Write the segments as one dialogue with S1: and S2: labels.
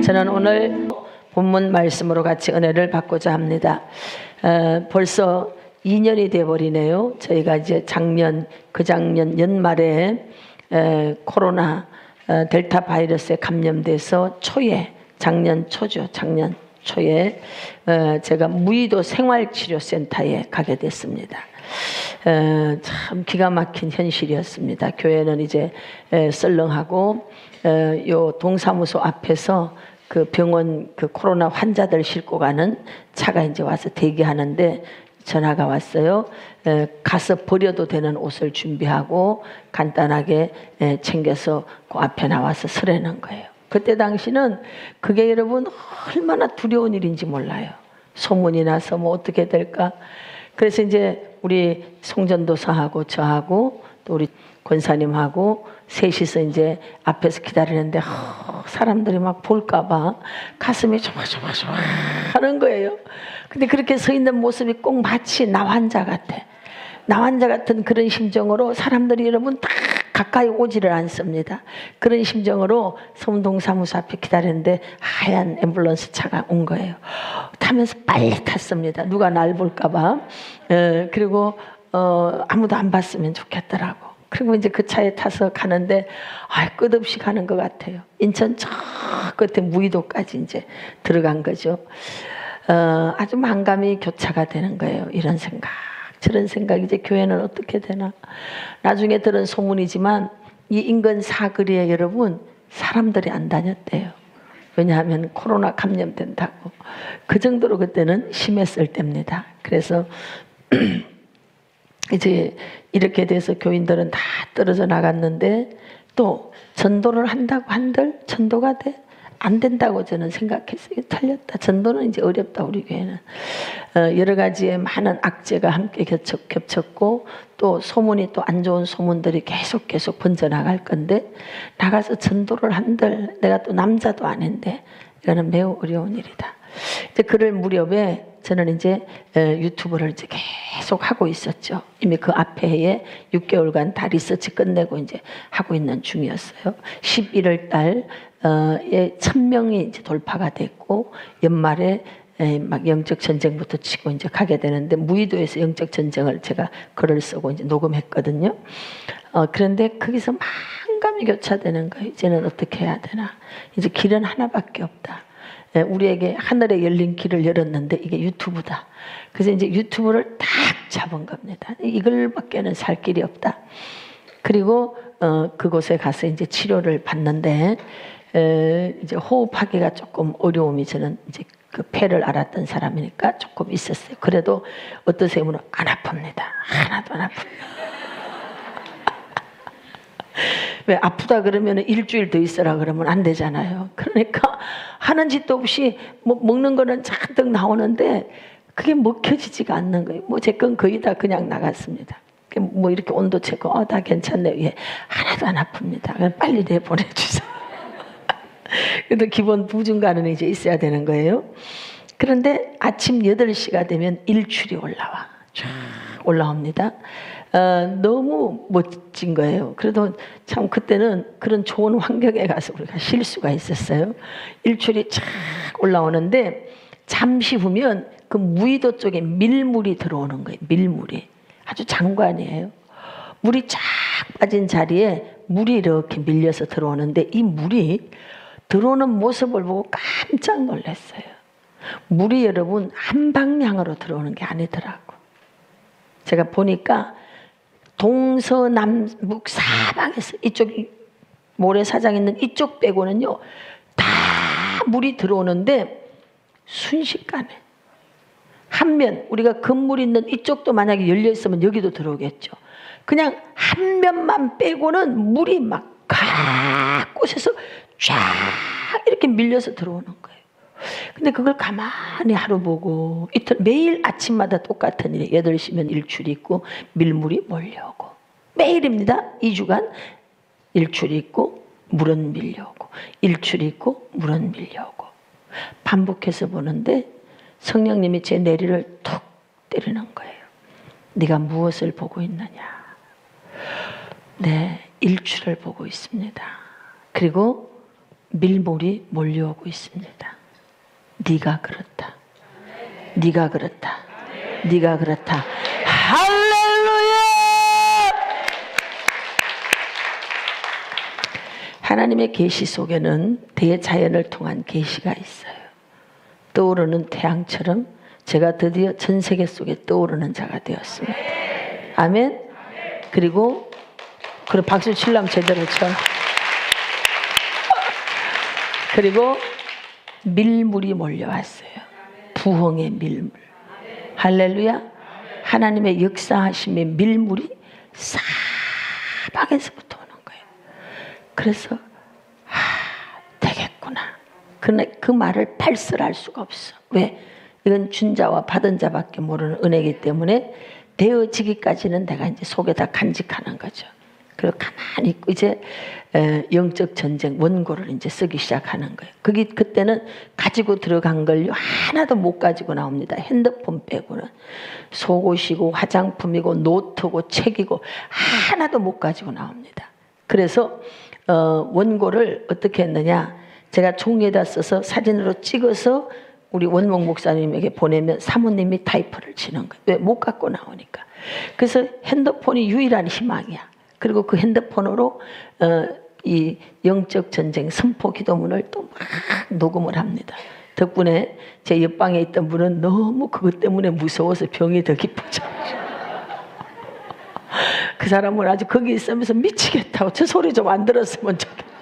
S1: 저는 오늘 본문 말씀으로 같이 은혜를 받고자 합니다. 벌써 2년이 되어버리네요. 저희가 이제 그작년 연말에 코로나 델타 바이러스에 감염돼서 작년 초에 제가 무의도 생활치료센터에 가게 됐습니다. 참 기가 막힌 현실이었습니다. 교회는 이제 썰렁하고 요 동사무소 앞에서 그 병원 그 코로나 환자들 싣고 가는 차가 이제 와서 대기하는데 전화가 왔어요. 가서 버려도 되는 옷을 준비하고 간단하게 챙겨서 그 앞에 나와서 서라는 거예요. 그때 당시는 그게 여러분 얼마나 두려운 일인지 몰라요. 소문이 나서 뭐 어떻게 될까. 그래서 이제 우리 송전도사하고 저하고 또 우리 권사님하고 셋이서 이제 앞에서 기다리는데 사람들이 막 볼까봐 가슴이 조마조마조마 하는 거예요. 근데 그렇게 서 있는 모습이 꼭 마치 나 환자 같은 그런 심정으로 사람들이 여러분 다 가까이 오지를 않습니다. 그런 심정으로 성동사무소 앞에 기다리는데 하얀 앰뷸런스 차가 온 거예요. 타면서 빨리 탔습니다. 누가 날 볼까봐. 그리고 아무도 안 봤으면 좋겠더라고. 그리고 이제 그 차에 타서 가는데 끝없이 가는 것 같아요. 인천 저 끝에 무의도까지 이제 들어간 거죠. 아주 만감이 교차가 되는 거예요. 이런 생각 저런 생각. 이제 교회는 어떻게 되나. 나중에 들은 소문이지만 이 인근 사거리에 여러분 사람들이 안 다녔대요. 왜냐하면 코로나 감염된다고. 그 정도로 그때는 심했을 때입니다. 그래서 이제 이렇게 돼서 교인들은 다 떨어져 나갔는데 또 전도를 한다고 한들 전도가 돼? 안 된다고 저는 생각했어요. 틀렸다. 전도는 이제 어렵다. 우리 교회는 여러 가지의 많은 악재가 함께 겹쳤고 또 소문이 또 안 좋은 소문들이 계속 번져나갈 건데 나가서 전도를 한들 내가 또 남자도 아닌데 이거는 매우 어려운 일이다. 이제 그럴 무렵에 저는 이제 유튜브를 이제 계속 하고 있었죠. 이미 그 앞에 해에 6개월간 다 리서치 끝내고 이제 하고 있는 중이었어요. 11월 달에 1000명이 이제 돌파가 됐고 연말에 막 영적 전쟁부터 치고 이제 가게 되는데 무의도에서 영적 전쟁을 제가 글을 쓰고 이제 녹음했거든요. 그런데 거기서 만감이 교차되는 거예요. 이제는 어떻게 해야 되나. 이제 길은 하나밖에 없다. 우리에게 하늘에 열린 길을 열었는데 이게 유튜브다. 그래서 이제 유튜브를 딱 잡은 겁니다. 이걸밖에는 살 길이 없다. 그리고 그곳에 가서 이제 치료를 받는데 이제 호흡하기가 조금 어려움이 저는 이제 그 폐를 앓았던 사람이니까 조금 있었어요. 그래도 어떠세요? 안 아픕니다. 하나도 안 아픕니다. 왜 아프다 그러면 일주일 더 있으라 그러면 안 되잖아요. 그러니까 하는 짓도 없이 뭐 먹는 거는 잔뜩 나오는데 그게 먹혀지지가 않는 거예요. 뭐 제 건 거의 다 그냥 나갔습니다. 뭐 이렇게 온도 체크 다 괜찮네요. 예, 하나도 안 아픕니다. 그냥 빨리 내보내주세요. 그래도 기본 부중간은 이제 있어야 되는 거예요. 그런데 아침 8시가 되면 일출이 올라옵니다. 너무 멋진 거예요. 그래도 참 그때는 그런 좋은 환경에 가서 우리가 쉴 수가 있었어요. 일출이 쫙 올라오는데 잠시 후면 그 무의도 쪽에 밀물이 들어오는 거예요. 밀물이 아주 장관이에요. 물이 쫙 빠진 자리에 물이 이렇게 밀려서 들어오는데 이 물이 들어오는 모습을 보고 깜짝 놀랐어요. 물이 여러분 한 방향으로 들어오는 게 아니더라고. 제가 보니까 동서남북 사방에서 이쪽 모래사장 있는 이쪽 빼고는요 다 물이 들어오는데 순식간에 한 면 우리가 건물 있는 이쪽도 만약에 열려 있으면 여기도 들어오겠죠. 그냥 한 면만 빼고는 물이 막 각 곳에서 쫙 이렇게 밀려서 들어오는 거예요. 근데 그걸 가만히 하루 보고 이틀 매일 아침마다 똑같은 일이 8시면 일출이 있고 밀물이 몰려오고 매일입니다. 2주간 일출이 있고 물은 밀려오고 일출이 있고 물은 밀려오고 반복해서 보는데 성령님이 제 내리를 툭 때리는 거예요. 네가 무엇을 보고 있느냐. 네, 일출을 보고 있습니다. 그리고 밀물이 몰려오고 있습니다. 네가 그렇다. 네가 그렇다. 네가 그렇다. 할렐루야! 하나님의 계시 속에는 대자연을 통한 계시가 있어요. 떠오르는 태양처럼 제가 드디어 전 세계 속에 떠오르는 자가 되었습니다. 아멘. 그리고 박수 칠람 제대로 쳐. 그리고 밀물이 몰려왔어요. 부흥의 밀물. 할렐루야. 하나님의 역사하심의 밀물이 사방에서부터 오는 거예요. 그래서 되겠구나. 그러나 그 말을 발설할 수가 없어. 왜? 이건 준 자와 받은 자밖에 모르는 은혜이기 때문에 되어지기까지는 내가 이제 속에다 간직하는 거죠. 그리고 가만히 있고 이제 영적 전쟁 원고를 이제 쓰기 시작하는 거예요. 그때는 가지고 들어간 걸 하나도 못 가지고 나옵니다. 핸드폰 빼고는 속옷이고 화장품이고 노트고 책이고 하나도 못 가지고 나옵니다. 그래서 원고를 어떻게 했느냐? 제가 종이에다 써서 사진으로 찍어서 우리 원목 목사님에게 보내면 사모님이 타이프를 치는 거예요. 왜? 못 갖고 나오니까. 그래서 핸드폰이 유일한 희망이야. 그리고 그 핸드폰으로 이 영적 전쟁 선포 기도문을 또 막 녹음을 합니다. 덕분에 제 옆방에 있던 분은 너무 그것 때문에 무서워서 병이 더 깊어져. 그 사람은 아주 거기 있으면서 미치겠다고 저 소리 좀 안 들었으면 좋겠다.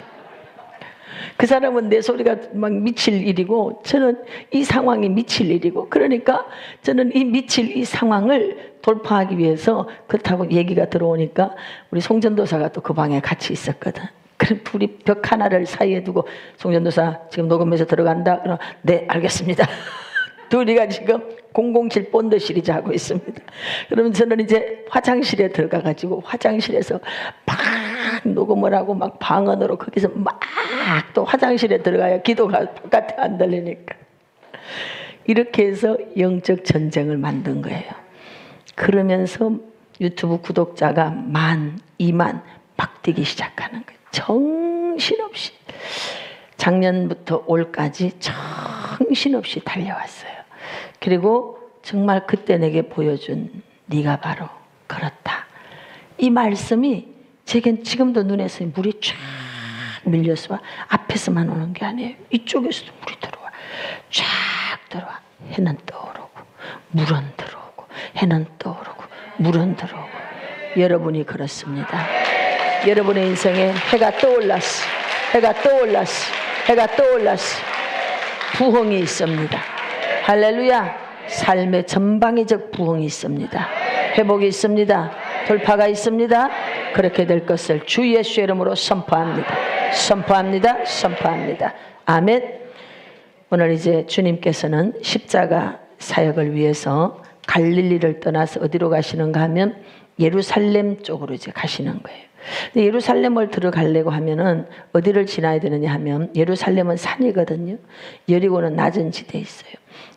S1: 그 사람은 내 소리가 막 미칠 일이고 저는 이 상황이 미칠 일이고, 그러니까 저는 이 미칠 이 상황을 돌파하기 위해서 그렇다고 얘기가 들어오니까 우리 송전도사가 또 그 방에 같이 있었거든. 그럼 둘이 벽 하나를 사이에 두고 송전도사 지금 녹음해서 들어간다. 그럼 네 알겠습니다. 둘이가 지금 007 본드 시리즈 하고 있습니다. 그러면 저는 이제 화장실에 들어가가지고 화장실에서 막 녹음을 하고 막 방언으로 거기서 막 또 화장실에 들어가야 기도가 바깥에 안 들리니까. 이렇게 해서 영적 전쟁을 만든 거예요. 그러면서 유튜브 구독자가 10,000, 20,000 막 뛰기 시작하는 거예요. 정신없이. 작년부터 올까지 정신없이 달려왔어요. 그리고 정말 그때 내게 보여준 네가 바로 그렇다. 이 말씀이 제겐 지금도 눈에서 물이 쫙 밀려서 와. 앞에서만 오는 게 아니에요. 이쪽에서도 물이 들어와. 쫙 들어와. 해는 떠오르고 물은 들어오고 해는 떠오르고 물은 들어오고. 여러분이 그렇습니다. 여러분의 인생에 해가 떠올랐어. 해가 떠올랐어. 해가 떠올랐어. 부흥이 있습니다. 할렐루야. 삶의 전방위적 부흥이 있습니다. 회복이 있습니다. 돌파가 있습니다. 그렇게 될 것을 주 예수의 이름으로 선포합니다. 선포합니다. 선포합니다. 아멘. 오늘 이제 주님께서는 십자가 사역을 위해서 갈릴리를 떠나서 어디로 가시는가 하면 예루살렘 쪽으로 이제 가시는 거예요. 근데 예루살렘을 들어가려고 하면은 어디를 지나야 되느냐 하면 예루살렘은 산이거든요. 여리고는 낮은 지대에 있어요.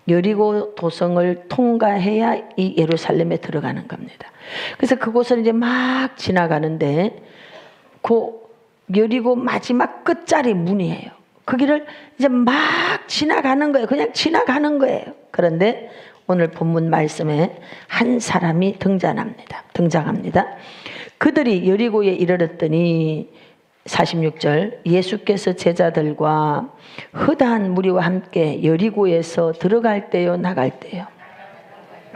S1: 여리고 도성을 통과해야 이 예루살렘에 들어가는 겁니다. 그래서 그곳을 이제 막 지나가는데 그 여리고 마지막 끝자리 문이에요. 그 길을 이제 막 지나가는 거예요. 그냥 지나가는 거예요. 그런데 오늘 본문 말씀에 한 사람이 등장합니다. 그들이 여리고에 이르렀더니 46절 예수께서 제자들과 허다한 무리와 함께 여리고에서 들어갈 때요 나갈 때요.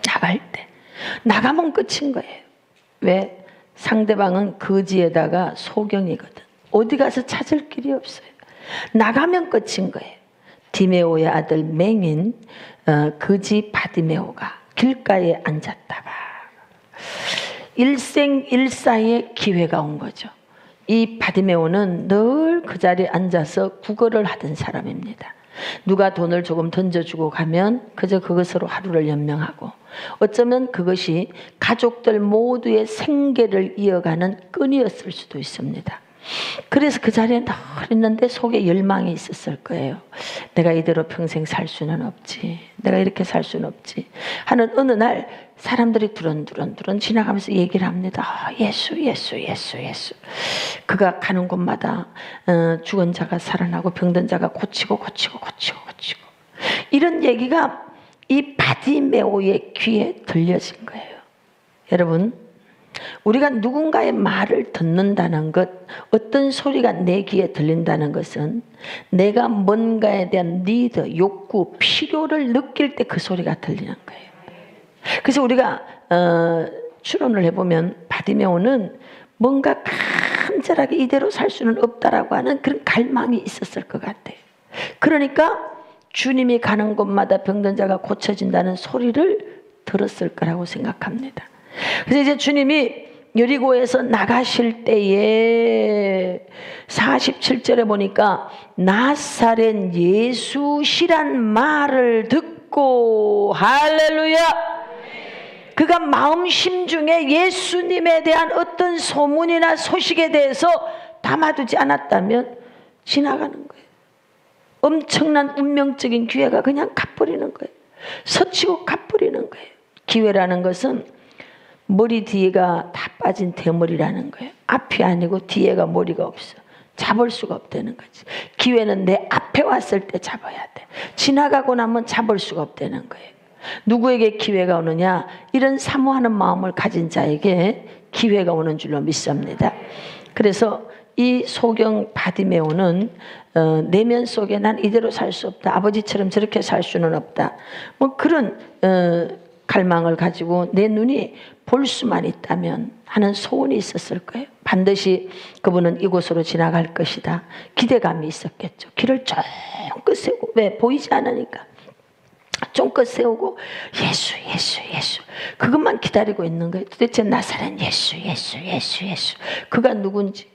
S1: 나갈 때. 나가면 끝인 거예요. 왜? 상대방은 거지에다가 소경이거든. 어디 가서 찾을 길이 없어요. 나가면 끝인 거예요. 디메오의 아들 맹인 거지 바디메오가 길가에 앉았다가 일생일사의 기회가 온 거죠. 이 바디메오는 늘 그 자리에 앉아서 구걸을 하던 사람입니다. 누가 돈을 조금 던져주고 가면 그저 그것으로 하루를 연명하고, 어쩌면 그것이 가족들 모두의 생계를 이어가는 끈이었을 수도 있습니다. 그래서 그 자리에 늘 있는데 속에 열망이 있었을 거예요. 내가 이대로 평생 살 수는 없지. 내가 이렇게 살 수는 없지. 하는 어느 날 사람들이 두런두런 지나가면서 얘기를 합니다. 예수. 그가 가는 곳마다 죽은 자가 살아나고 병든 자가 고치고. 이런 얘기가 이 바디메오의 귀에 들려진 거예요. 여러분, 우리가 누군가의 말을 듣는다는 것, 어떤 소리가 내 귀에 들린다는 것은 내가 뭔가에 대한 니드, 욕구, 필요를 느낄 때 그 소리가 들리는 거예요. 그래서 우리가 추론을 해보면 바디메오는 뭔가 간절하게 이대로 살 수는 없다라고 하는 그런 갈망이 있었을 것 같아요. 그러니까 주님이 가는 곳마다 병든 자가 고쳐진다는 소리를 들었을 거라고 생각합니다. 그래서 이제 주님이 여리고에서 나가실 때에 47절에 보니까 나사렛 예수시란 말을 듣고, 할렐루야, 그가 마음 심중에 예수님에 대한 어떤 소문이나 소식에 대해서 담아두지 않았다면 지나가는 거예요. 엄청난 운명적인 기회가 그냥 가버리는 거예요. 스치고 가버리는 거예요. 기회라는 것은 머리 뒤에가 다 빠진 대머리라는 거예요. 앞이 아니고 뒤에가 머리가 없어. 잡을 수가 없다는 거지. 기회는 내 앞에 왔을 때 잡아야 돼. 지나가고 나면 잡을 수가 없다는 거예요. 누구에게 기회가 오느냐? 이런 사모하는 마음을 가진 자에게 기회가 오는 줄로 믿습니다. 그래서 이 소경 바디메오는 내면 속에 난 이대로 살 수 없다. 아버지처럼 저렇게 살 수는 없다. 뭐 그런 갈망을 가지고 내 눈이 볼 수만 있다면 하는 소원이 있었을 거예요. 반드시 그분은 이곳으로 지나갈 것이다. 기대감이 있었겠죠. 길을 쫑긋 세우고, 왜? 보이지 않으니까 쫑긋 세우고 예수 그것만 기다리고 있는 거예요. 도대체 나사렛 예수. 그가 누군지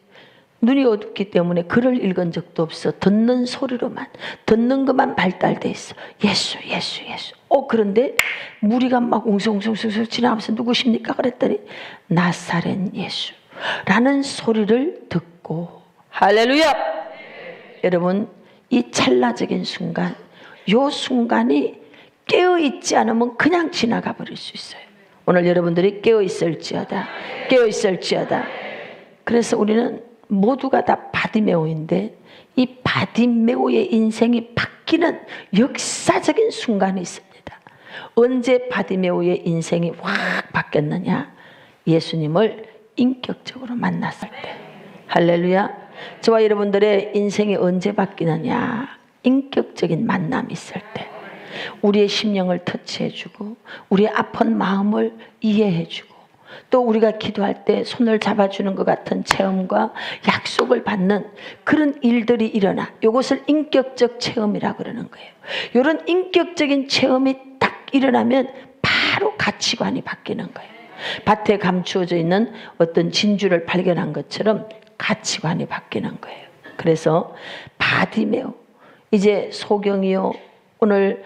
S1: 눈이 어둡기 때문에 글을 읽은 적도 없어. 듣는 소리로만, 듣는 것만 발달돼 있어. 예수. 그런데 무리가 막 웅성웅성 지나가면서 누구십니까? 그랬더니 나사렛 예수라는 소리를 듣고, 할렐루야! 여러분, 이 찰나적인 순간, 이 순간이 깨어있지 않으면 그냥 지나가 버릴 수 있어요. 오늘 여러분들이 깨어있을지어다. 그래서 우리는 모두가 다 바디메오인데 이 바디메오의 인생이 바뀌는 역사적인 순간이 있습니다. 언제 바디메오의 인생이 확 바뀌었느냐? 예수님을 인격적으로 만났을 때. 할렐루야. 저와 여러분들의 인생이 언제 바뀌느냐? 인격적인 만남이 있을 때. 우리의 심령을 터치해주고 우리의 아픈 마음을 이해해주고 또 우리가 기도할 때 손을 잡아주는 것 같은 체험과 약속을 받는 그런 일들이 일어나. 이것을 인격적 체험이라고 그러는 거예요. 이런 인격적인 체험이 딱 일어나면 바로 가치관이 바뀌는 거예요. 밭에 감추어져 있는 어떤 진주를 발견한 것처럼 가치관이 바뀌는 거예요. 그래서 바디메오, 이제 소경이요. 오늘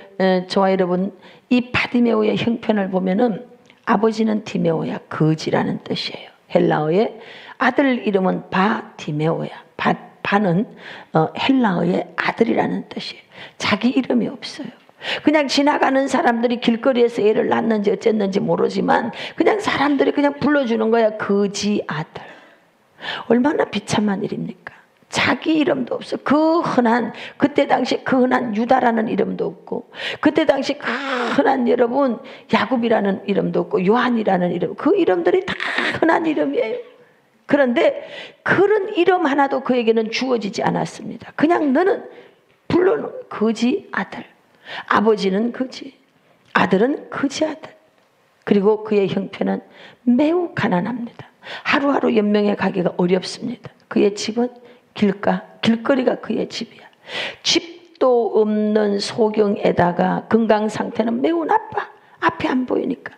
S1: 저와 여러분 이 바디메오의 형편을 보면은 아버지는 디메오야, 거지라는 뜻이에요. 헬라어의 아들 이름은 바디메오야. 바는 헬라어의 아들이라는 뜻이에요. 자기 이름이 없어요. 그냥 지나가는 사람들이 길거리에서 애를 낳는지 어쨌는지 모르지만 그냥 사람들이 그냥 불러주는 거야. 거지 아들. 얼마나 비참한 일입니까? 자기 이름도 없어. 그때 당시 그 흔한 유다라는 이름도 없고, 그때 당시 그 흔한 여러분 야곱이라는 이름도 없고, 요한이라는 이름, 그 이름들이 다 흔한 이름이에요. 그런데 그런 이름 하나도 그에게는 주어지지 않았습니다. 그냥 너는 불러놓은 거지 아들. 아버지는 거지, 아들은 거지 아들. 그리고 그의 형편은 매우 가난합니다. 하루하루 연명에 가기가 어렵습니다. 그의 집은 길거리가 그의 집이야. 집도 없는 소경에다가 건강 상태는 매우 나빠. 앞이 안 보이니까.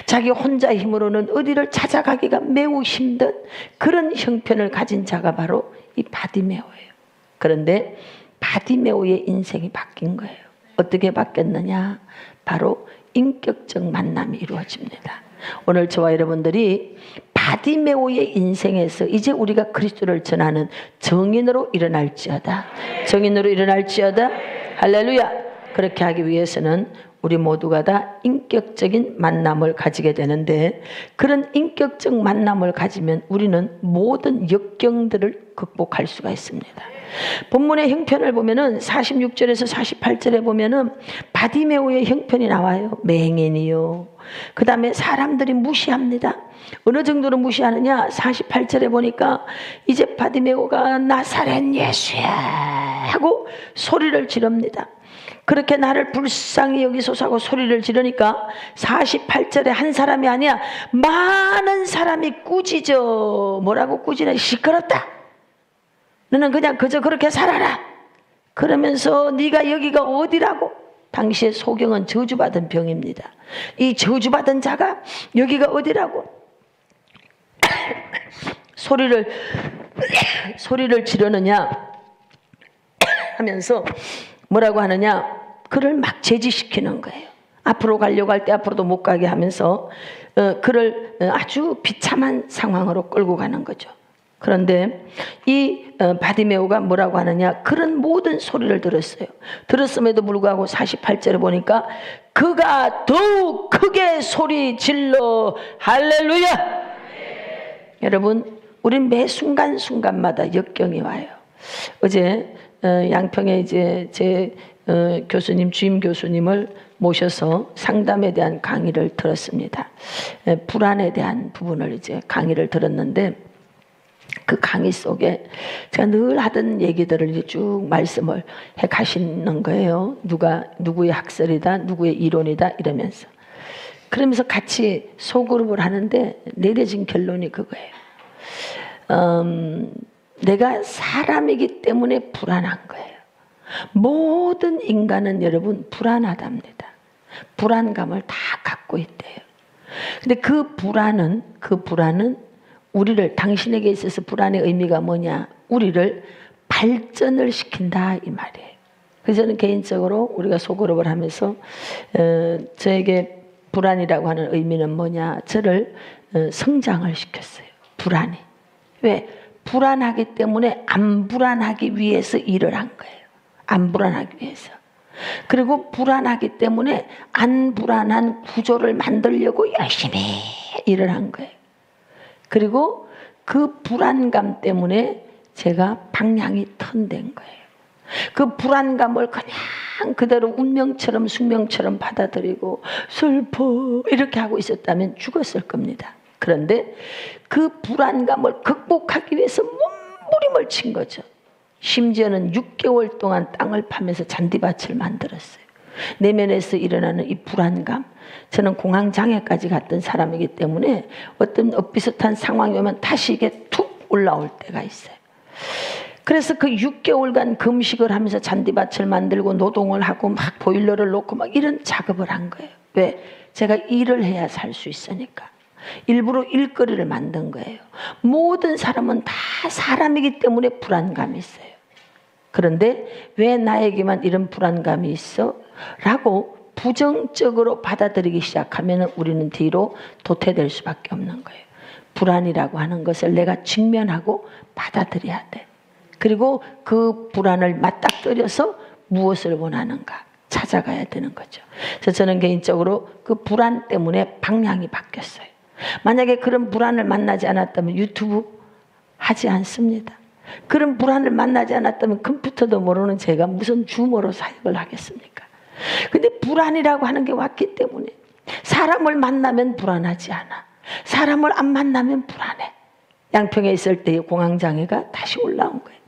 S1: 자기 혼자 힘으로는 어디를 찾아가기가 매우 힘든 그런 형편을 가진 자가 바로 이 바디메오예요. 그런데 바디메오의 인생이 바뀐 거예요. 어떻게 바뀌었느냐? 바로 인격적 만남이 이루어집니다. 오늘 저와 여러분들이 바디메오의 인생에서 이제 우리가 그리스도를 전하는 정인으로 일어날지어다. 정인으로 일어날지어다. 할렐루야. 그렇게 하기 위해서는 우리 모두가 다 인격적인 만남을 가지게 되는데, 그런 인격적 만남을 가지면 우리는 모든 역경들을 극복할 수가 있습니다. 본문의 형편을 보면은 46절에서 48절에 보면은 바디메오의 형편이 나와요. 맹인이요. 그 다음에 사람들이 무시합니다. 어느 정도로 무시하느냐? 48절에 보니까 이제 바디메오가 나사렛 예수야 하고 소리를 지릅니다. 그렇게 나를 불쌍히 여기소서 하고 소리를 지르니까 48절에 한 사람이 아니야, 많은 사람이 꾸짖어. 뭐라고 꾸짖어? 시끄럽다. 너는 그냥 그저 그렇게 살아라. 그러면서 네가 여기가 어디라고? 당시에 소경은 저주받은 병입니다. 이 저주받은 자가 여기가 어디라고? 소리를 지르느냐 하면서 뭐라고 하느냐? 그를 막 제지시키는 거예요. 앞으로 가려고 할 때 앞으로도 못 가게 하면서 그를 아주 비참한 상황으로 끌고 가는 거죠. 그런데 이 바디메오가 뭐라고 하느냐? 그런 모든 소리를 들었어요. 들었음에도 불구하고 48절에 보니까 그가 더욱 크게 소리 질러 할렐루야. 여러분, 우린 매 순간순간마다 역경이 와요. 어제 양평에 이제 제 교수님, 주임 교수님을 모셔서 상담에 대한 강의를 들었습니다. 불안에 대한 부분을 이제 강의를 들었는데, 그 강의 속에 제가 늘 하던 얘기들을 이제 쭉 말씀을 해 가시는 거예요. 누구의 학설이다, 누구의 이론이다 이러면서. 그러면서 같이 소그룹을 하는데 내려진 결론이 그거예요. 내가 사람이기 때문에 불안한 거예요. 모든 인간은 여러분 불안하답니다. 불안감을 다 갖고 있대요. 근데 그 불안은 우리를, 당신에게 있어서 불안의 의미가 뭐냐? 우리를 발전을 시킨다 이 말이에요. 그래서 저는 개인적으로 우리가 소그룹을 하면서 저에게 불안이라고 하는 의미는 뭐냐? 저를 성장을 시켰어요. 불안이. 왜? 불안하기 때문에 안 불안하기 위해서 일을 한 거예요. 안 불안하기 위해서. 그리고 불안하기 때문에 안 불안한 구조를 만들려고 열심히 일을 한 거예요. 그리고 그 불안감 때문에 제가 방향이 턴된 거예요. 그 불안감을 그냥 그대로 운명처럼 숙명처럼 받아들이고 슬퍼 이렇게 하고 있었다면 죽었을 겁니다. 그런데 그 불안감을 극복하기 위해서 몸부림을 친 거죠. 심지어는 6개월 동안 땅을 파면서 잔디밭을 만들었어요. 내면에서 일어나는 이 불안감, 저는 공황장애까지 갔던 사람이기 때문에 어떤 비슷한 상황이 오면 다시 이게 툭 올라올 때가 있어요. 그래서 그 6개월간 금식을 하면서 잔디밭을 만들고 노동을 하고 막 보일러를 놓고 막 이런 작업을 한 거예요. 왜? 제가 일을 해야 살 수 있으니까. 일부러 일거리를 만든 거예요. 모든 사람은 다 사람이기 때문에 불안감이 있어요. 그런데 왜 나에게만 이런 불안감이 있어? 라고 부정적으로 받아들이기 시작하면 우리는 뒤로 도태될 수밖에 없는 거예요. 불안이라고 하는 것을 내가 직면하고 받아들여야 돼. 그리고 그 불안을 맞닥뜨려서 무엇을 원하는가 찾아가야 되는 거죠. 그래서 저는 개인적으로 그 불안 때문에 방향이 바뀌었어요. 만약에 그런 불안을 만나지 않았다면 유튜브 하지 않습니다. 그런 불안을 만나지 않았다면 컴퓨터도 모르는 제가 무슨 주모로 사역을 하겠습니까? 근데 불안이라고 하는 게 왔기 때문에 사람을 만나면 불안하지 않아. 사람을 안 만나면 불안해. 양평에 있을 때의 공황장애가 다시 올라온 거예요.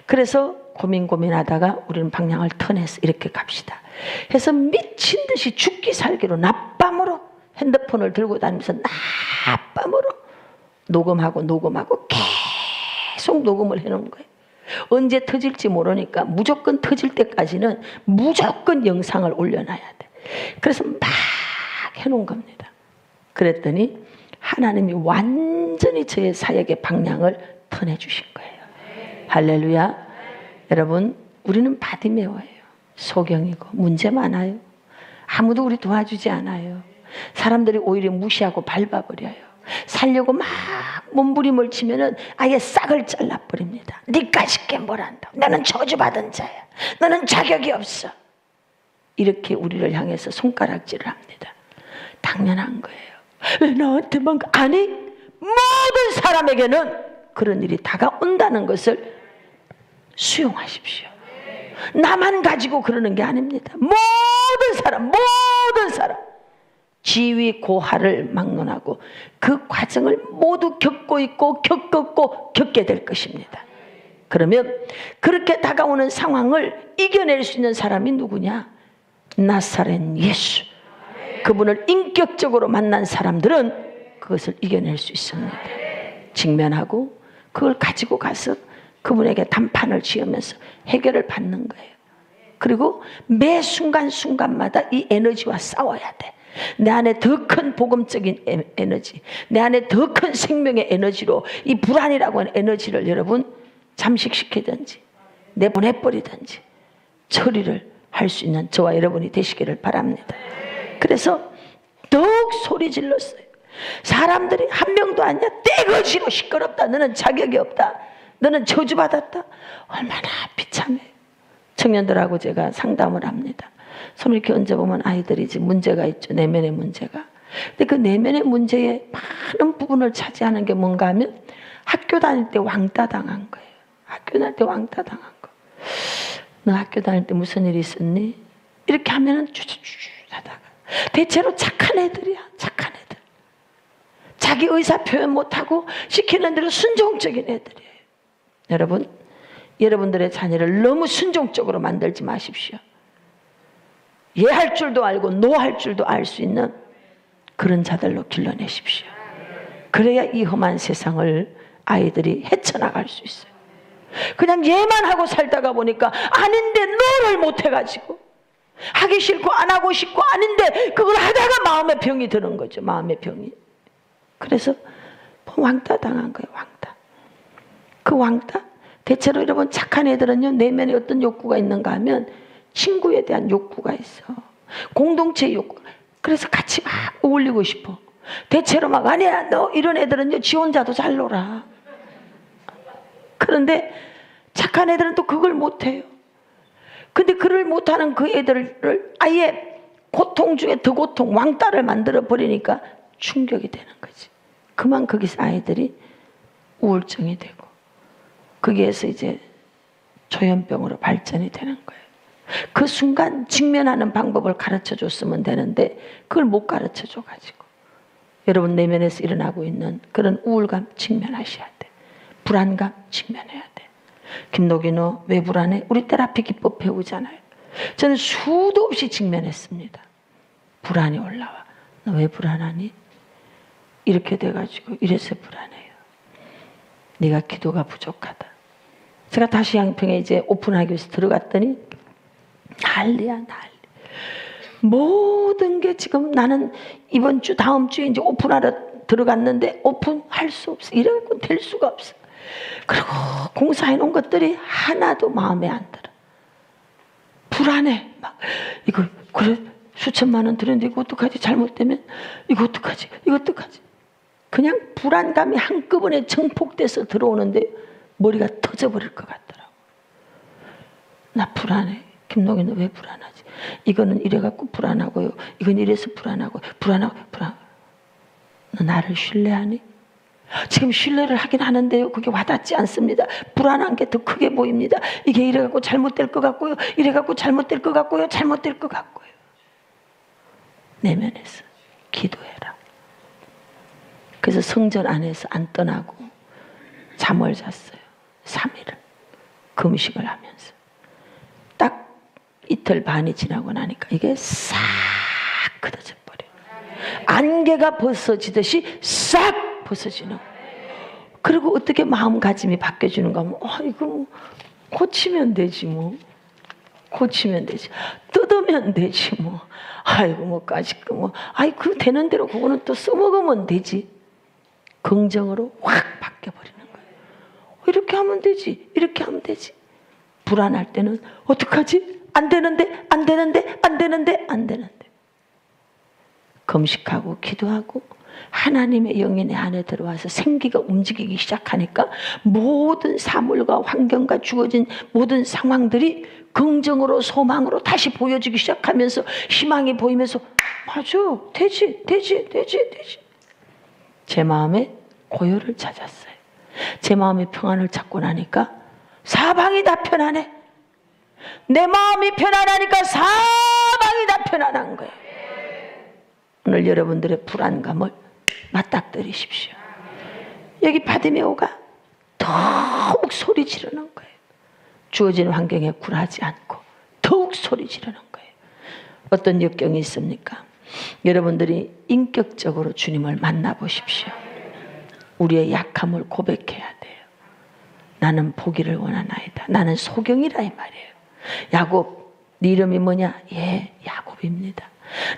S1: 그래서 고민하다가 우리는 방향을 턴해서 이렇게 갑시다. 해서 미친 듯이 죽기 살기로 낮밤으로 핸드폰을 들고 다니면서 낮밤으로 녹음하고 계속 녹음을 해놓은 거예요. 언제 터질지 모르니까 무조건 터질 때까지는 무조건 영상을 올려놔야 돼. 그래서 막 해놓은 겁니다. 그랬더니 하나님이 완전히 저의 사역의 방향을 턴해 주신 거예요. 할렐루야. 여러분, 우리는 바디메오예요. 소경이고 문제 많아요. 아무도 우리 도와주지 않아요. 사람들이 오히려 무시하고 밟아버려요. 살려고 막 몸부림을 치면은 아예 싹을 잘라버립니다. 네가 쉽게 뭘 한다. 너는 저주받은 자야. 너는 자격이 없어. 이렇게 우리를 향해서 손가락질을 합니다. 당연한 거예요. 왜 나한테만? 아니, 모든 사람에게는 그런 일이 다가온다는 것을 수용하십시오. 나만 가지고 그러는 게 아닙니다. 모든 사람 지위 고하를 막론하고 그 과정을 모두 겪고 있고 겪었고 겪게 될 것입니다. 그러면 그렇게 다가오는 상황을 이겨낼 수 있는 사람이 누구냐? 나사렛 예수. 그분을 인격적으로 만난 사람들은 그것을 이겨낼 수 있습니다. 직면하고 그걸 가지고 가서 그분에게 담판을 지으면서 해결을 받는 거예요. 그리고 매 순간순간마다 이 에너지와 싸워야 돼. 내 안에 더 큰 복음적인 에너지, 내 안에 더 큰 생명의 에너지로 이 불안이라고 하는 에너지를 여러분 잠식시키든지 내보내버리든지 처리를 할 수 있는 저와 여러분이 되시기를 바랍니다. 그래서 더욱 소리 질렀어요. 사람들이 한 명도 아니야. 떼거지로 시끄럽다. 너는 자격이 없다. 너는 저주받았다. 얼마나 비참해요. 청년들하고 제가 상담을 합니다. 손을 이렇게 얹어보면 아이들이 지금 문제가 있죠. 내면의 문제가. 근데 그 내면의 문제의 많은 부분을 차지하는 게 뭔가 하면 학교 다닐 때 왕따 당한 거예요. 학교 다닐 때 왕따 당한 거. 너 학교 다닐 때 무슨 일이 있었니? 이렇게 하면은 쭈쭈쭈쭈 하다가 대체로 착한 애들이야. 착한 애들. 자기 의사 표현 못하고 시키는 대로 순종적인 애들이에요. 여러분, 여러분들의 자녀를 너무 순종적으로 만들지 마십시오. 예 할 줄도 알고 노 할 줄도 알 수 있는 그런 자들로 길러내십시오. 그래야 이 험한 세상을 아이들이 헤쳐나갈 수 있어요. 그냥 예만 하고 살다가 보니까 아닌데 노를 못해가지고 하기 싫고 안 하고 싶고 아닌데 그걸 하다가 마음의 병이 드는 거죠. 마음의 병이. 그래서 왕따 당한 거예요. 왕따. 그 왕따? 대체로 여러분 착한 애들은요 내면에 어떤 욕구가 있는가 하면 친구에 대한 욕구가 있어. 공동체 욕구. 그래서 같이 막 어울리고 싶어. 대체로 막 아니야 너 이런 애들은요 지 혼자도 잘 놀아. 그런데 착한 애들은 또 그걸 못해요. 근데 그걸 못하는 그 애들을 아예 고통 중에 더 고통, 왕따를 만들어 버리니까 충격이 되는 거지. 그만 거기서 아이들이 우울증이 되고 거기에서 이제 조현병으로 발전이 되는 거예요. 그 순간 직면하는 방법을 가르쳐 줬으면 되는데 그걸 못 가르쳐 줘가지고 여러분 내면에서 일어나고 있는 그런 우울감 직면하셔야 돼. 불안감 직면해야 돼. 김노기 너 왜 불안해? 우리 테라피 기법 배우잖아요. 저는 수도 없이 직면했습니다. 불안이 올라와. 너 왜 불안하니? 이렇게 돼가지고 이래서 불안해요. 네가 기도가 부족하다. 제가 다시 양평에 이제 오픈하기 위해서 들어갔더니 난리야 난리. 모든 게 지금 나는 이번 주 다음 주에 이제 오픈하러 들어갔는데 오픈할 수 없어. 이래갖고 될 수가 없어. 그리고 공사해 놓은 것들이 하나도 마음에 안 들어. 불안해. 막 이거 그래 수천만 원 들였는데 이거 어떡하지? 잘못되면 이거 어떡하지? 이거 어떡하지? 그냥 불안감이 한꺼번에 증폭돼서 들어오는데 머리가 터져버릴 것 같더라고. 나 불안해. 김노기 너 왜 불안하지? 이거는 이래갖고 불안하고요. 이건 이래서 불안하고 불안하고. 너 나를 신뢰하니? 지금 신뢰를 하긴 하는데요. 그게 와닿지 않습니다. 불안한 게 더 크게 보입니다. 이게 이래갖고 잘못될 것 같고요. 이래갖고 잘못될 것 같고요. 잘못될 것 같고요. 내면에서 기도해라. 그래서 성전 안에서 안 떠나고 잠을 잤어요. 3일을 금식을 하면서 딱 이틀 반이 지나고 나니까 이게 싹 걷어져 버려요. 안개가 벗어지듯이 싹 벗어지는. 그리고 어떻게 마음가짐이 바뀌어지는가 하면 이거 뭐 고치면 되지 뭐. 고치면 되지. 뜯으면 되지 뭐. 아이고 뭐까짓 거 뭐. 그 되는 대로 그거는 또 써먹으면 되지. 긍정으로 확 바뀌어버리는 거예요. 이렇게 하면 되지. 이렇게 하면 되지. 불안할 때는 어떡하지? 안 되는데 안 되는데 안 되는데 안 되는데. 금식하고 기도하고 하나님의 영이 내 안에 들어와서 생기가 움직이기 시작하니까 모든 사물과 환경과 주어진 모든 상황들이 긍정으로 소망으로 다시 보여지기 시작하면서 희망이 보이면서 맞아, 되지. 제 마음에 고요를 찾았어요. 제 마음의 평안을 찾고 나니까 사방이 다 편안해. 내 마음이 편안하니까 사방이 다 편안한 거예요. 오늘 여러분들의 불안감을 맞닥뜨리십시오. 여기 바디메오가 더욱 소리 지르는 거예요. 주어진 환경에 굴하지 않고 더욱 소리 지르는 거예요. 어떤 역경이 있습니까? 여러분들이 인격적으로 주님을 만나보십시오. 우리의 약함을 고백해야 돼요. 나는 보기를 원하나이다. 나는 소경이라 이 말이에요. 야곱, 네 이름이 뭐냐? 예, 야곱입니다.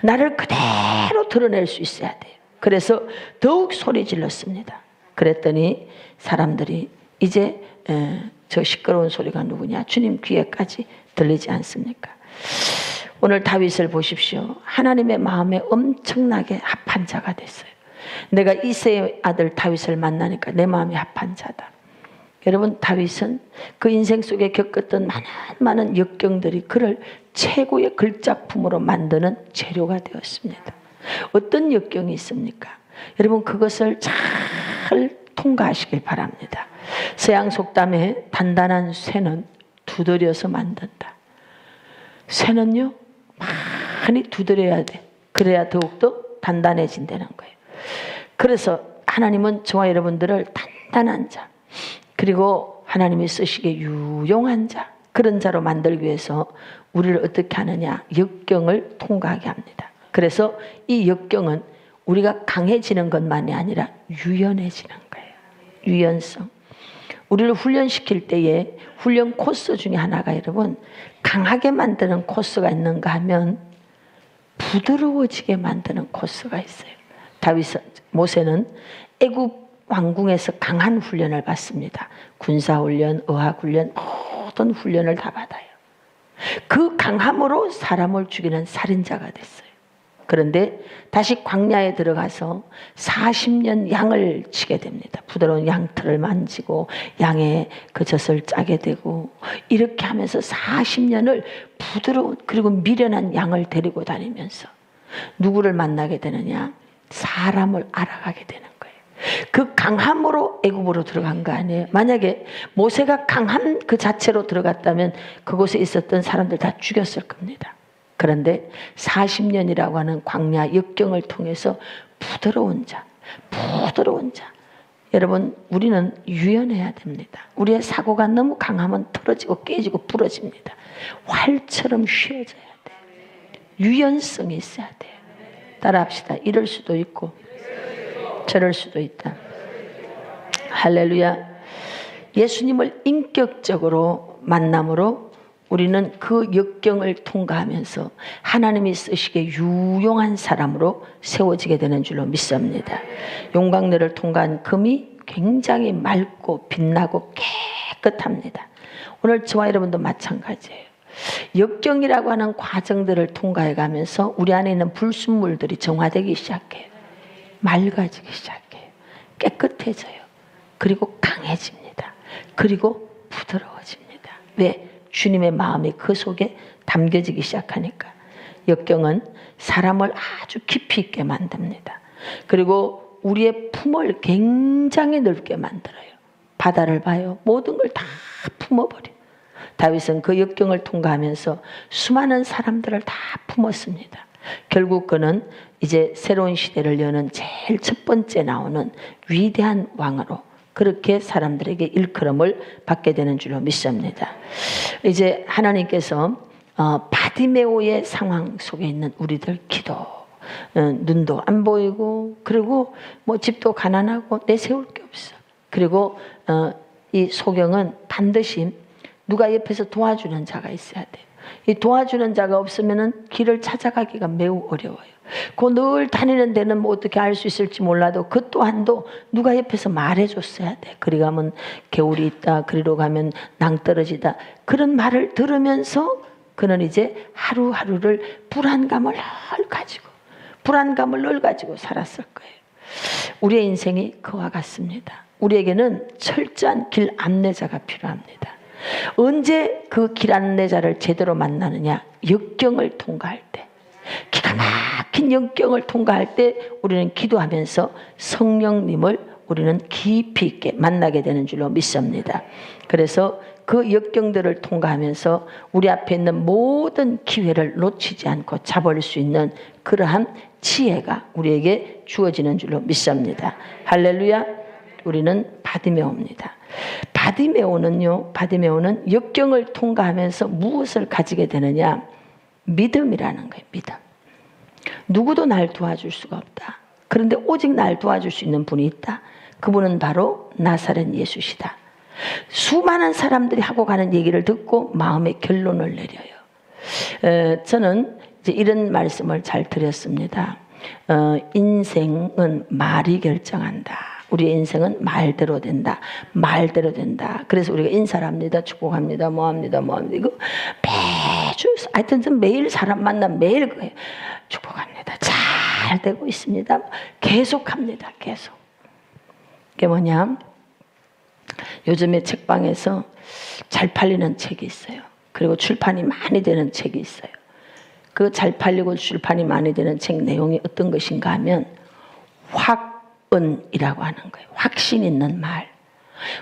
S1: 나를 그대로 드러낼 수 있어야 돼요. 그래서 더욱 소리 질렀습니다. 그랬더니 사람들이 이제 저 시끄러운 소리가 누구냐? 주님 귀에까지 들리지 않습니까? 오늘 다윗을 보십시오. 하나님의 마음에 엄청나게 합한 자가 됐어요. 내가 이새의 아들 다윗을 만나니까 내 마음이 합한 자다. 여러분, 다윗은 그 인생 속에 겪었던 많은 역경들이 그를 최고의 글작품으로 만드는 재료가 되었습니다. 어떤 역경이 있습니까? 여러분, 그것을 잘 통과하시길 바랍니다. 서양 속담에 단단한 쇠는 두드려서 만든다. 쇠는요, 많이 두드려야 돼. 그래야 더욱더 단단해진다는 거예요. 그래서 하나님은 저와 여러분들을 단단한 자, 그리고 하나님이 쓰시기에 유용한 자, 그런 자로 만들기 위해서 우리를 어떻게 하느냐? 역경을 통과하게 합니다. 그래서 이 역경은 우리가 강해지는 것만이 아니라 유연해지는 거예요. 유연성. 우리를 훈련시킬 때에 훈련 코스 중에 하나가 여러분, 강하게 만드는 코스가 있는가 하면 부드러워지게 만드는 코스가 있어요. 모세는 애굽 왕궁에서 강한 훈련을 받습니다. 군사훈련, 의학훈련, 모든 훈련을 다 받아요. 그 강함으로 사람을 죽이는 살인자가 됐어요. 그런데 다시 광야에 들어가서 40년 양을 치게 됩니다. 부드러운 양털을 만지고 양의 그 젖을 짜게 되고 이렇게 하면서 40년을 부드러운 그리고 미련한 양을 데리고 다니면서 누구를 만나게 되느냐? 사람을 알아가게 되는 거예요. 그 강함으로 애굽으로 들어간 거 아니에요. 만약에 모세가 강함 그 자체로 들어갔다면 그곳에 있었던 사람들 다 죽였을 겁니다. 그런데 40년이라고 하는 광야 역경을 통해서 부드러운 자. 여러분, 우리는 유연해야 됩니다. 우리의 사고가 너무 강하면 틀어지고 깨지고 부러집니다. 활처럼 휘어져야 돼요. 유연성이 있어야 돼요. 따라합시다. 이럴 수도 있고 저럴 수도 있다. 할렐루야. 예수님을 인격적으로 만남으로 우리는 그 역경을 통과하면서 하나님이 쓰시기에 유용한 사람으로 세워지게 되는 줄로 믿습니다. 용광로를 통과한 금이 굉장히 맑고 빛나고 깨끗합니다. 오늘 저와 여러분도 마찬가지예요. 역경이라고 하는 과정들을 통과해 가면서 우리 안에 있는 불순물들이 정화되기 시작해요. 맑아지기 시작해요. 깨끗해져요. 그리고 강해집니다. 그리고 부드러워집니다. 왜? 주님의 마음이 그 속에 담겨지기 시작하니까. 역경은 사람을 아주 깊이 있게 만듭니다. 그리고 우리의 품을 굉장히 넓게 만들어요. 바다를 봐요. 모든 걸 다 품어버려요. 다윗은 그 역경을 통과하면서 수많은 사람들을 다 품었습니다. 결국 그는 이제 새로운 시대를 여는 제일 첫 번째 나오는 위대한 왕으로 그렇게 사람들에게 일컬음을 받게 되는 줄로 믿습니다. 이제 하나님께서 바디메오의 상황 속에 있는 우리들 기도, 눈도 안 보이고 그리고 뭐 집도 가난하고 내세울 게 없어. 그리고 이 소경은 반드시 누가 옆에서 도와주는 자가 있어야 돼요. 이 도와주는 자가 없으면은 길을 찾아가기가 매우 어려워요. 그 늘 다니는 데는 뭐 어떻게 알 수 있을지 몰라도 그 또한도 누가 옆에서 말해줬어야 돼. 그리 가면 개울이 있다. 그리로 가면 낭떠러지다. 그런 말을 들으면서 그는 이제 하루하루를 불안감을 늘 가지고 살았을 거예요. 우리의 인생이 그와 같습니다. 우리에게는 철저한 길 안내자가 필요합니다. 언제 그 길 안내자를 제대로 만나느냐? 역경을 통과할 때, 기가 막힌 역경을 통과할 때 우리는 기도하면서 성령님을 우리는 깊이 있게 만나게 되는 줄로 믿습니다. 그래서 그 역경들을 통과하면서 우리 앞에 있는 모든 기회를 놓치지 않고 잡을 수 있는 그러한 지혜가 우리에게 주어지는 줄로 믿습니다. 할렐루야. 우리는 바디메오입니다. 바디메오는 역경을 통과하면서 무엇을 가지게 되느냐? 믿음이라는 거예요. 믿음. 누구도 날 도와줄 수가 없다. 그런데 오직 날 도와줄 수 있는 분이 있다. 그분은 바로 나사렛 예수시다. 수많은 사람들이 하고 가는 얘기를 듣고 마음의 결론을 내려요. 저는 이제 이런 말씀을 잘 드렸습니다. 인생은 말이 결정한다. 우리의 인생은 말대로 된다. 말대로 된다. 그래서 우리가 인사를 합니다. 축복합니다. 뭐합니다. 이거 매주 하여튼 좀 매일 사람 만나면 매일 그래요. 축복합니다. 잘 되고 있습니다. 계속합니다. 계속. 그게 뭐냐? 요즘에 책방에서 잘 팔리는 책이 있어요. 그리고 출판이 많이 되는 책이 있어요. 그 잘 팔리고 출판이 많이 되는 책 내용이 어떤 것인가 하면 확언이라고 하는 거예요. 확신 있는 말.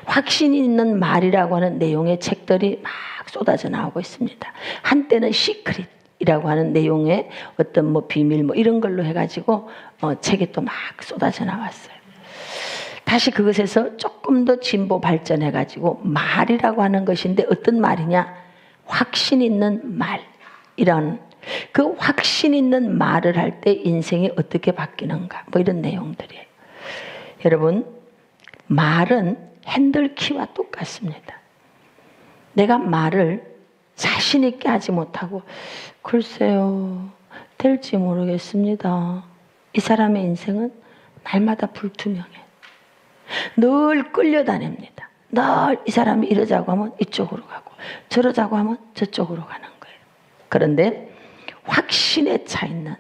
S1: 확신 있는 말이라고 하는 내용의 책들이 막 쏟아져 나오고 있습니다. 한때는 시크릿이라고 하는 내용의 어떤 뭐 비밀 뭐 이런 걸로 해가지고 책이 또 막 쏟아져 나왔어요. 다시 그것에서 조금 더 진보 발전해가지고 말이라고 하는 것인데 어떤 말이냐? 확신 있는 말. 이런 그 확신 있는 말을 할 때 인생이 어떻게 바뀌는가? 뭐 이런 내용들이에요. 여러분, 말은 핸들키와 똑같습니다. 내가 말을 자신 있게 하지 못하고 글쎄요, 될지 모르겠습니다. 이 사람의 인생은 날마다 불투명해. 늘 끌려다닙니다. 늘 이 사람이 이러자고 하면 이쪽으로 가고 저러자고 하면 저쪽으로 가는 거예요. 그런데 확신에 차 있는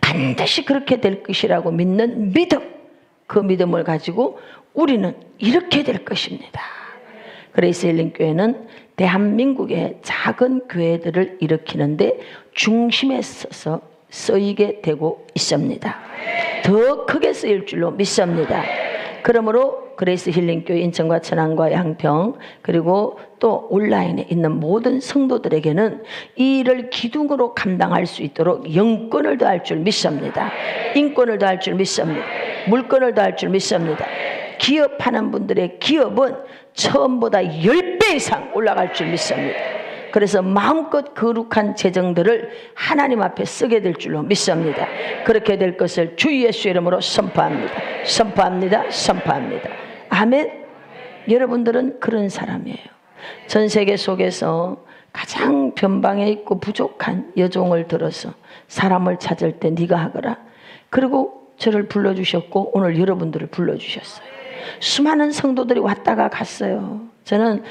S1: 반드시 그렇게 될 것이라고 믿는 믿음, 그 믿음을 가지고 우리는 이렇게 될 것입니다. 그레이스 힐링 교회는 대한민국의 작은 교회들을 일으키는데 중심에 서서 쓰이게 되고 있습니다. 더 크게 쓰일 줄로 믿습니다. 그러므로 그레이스 힐링 교회 인천과 천안과 양평 그리고 또 온라인에 있는 모든 성도들에게는 이 일을 기둥으로 감당할 수 있도록 영권을 더할 줄 믿습니다. 인권을 더할 줄 믿습니다. 물건을 더할 줄 믿습니다. 기업하는 분들의 기업은 처음보다 10배 이상 올라갈 줄 믿습니다. 그래서 마음껏 거룩한 재정들을 하나님 앞에 쓰게 될 줄로 믿습니다. 그렇게 될 것을 주 예수 이름으로 선포합니다. 선포합니다. 선포합니다. 아멘. 여러분들은 그런 사람이에요. 전 세계 속에서 가장 변방에 있고 부족한 여종을 들어서 사람을 찾을 때 네가 하거라. 그리고 저를 불러주셨고 오늘 여러분들을 불러주셨어요. 수많은 성도들이 왔다가 갔어요. 저는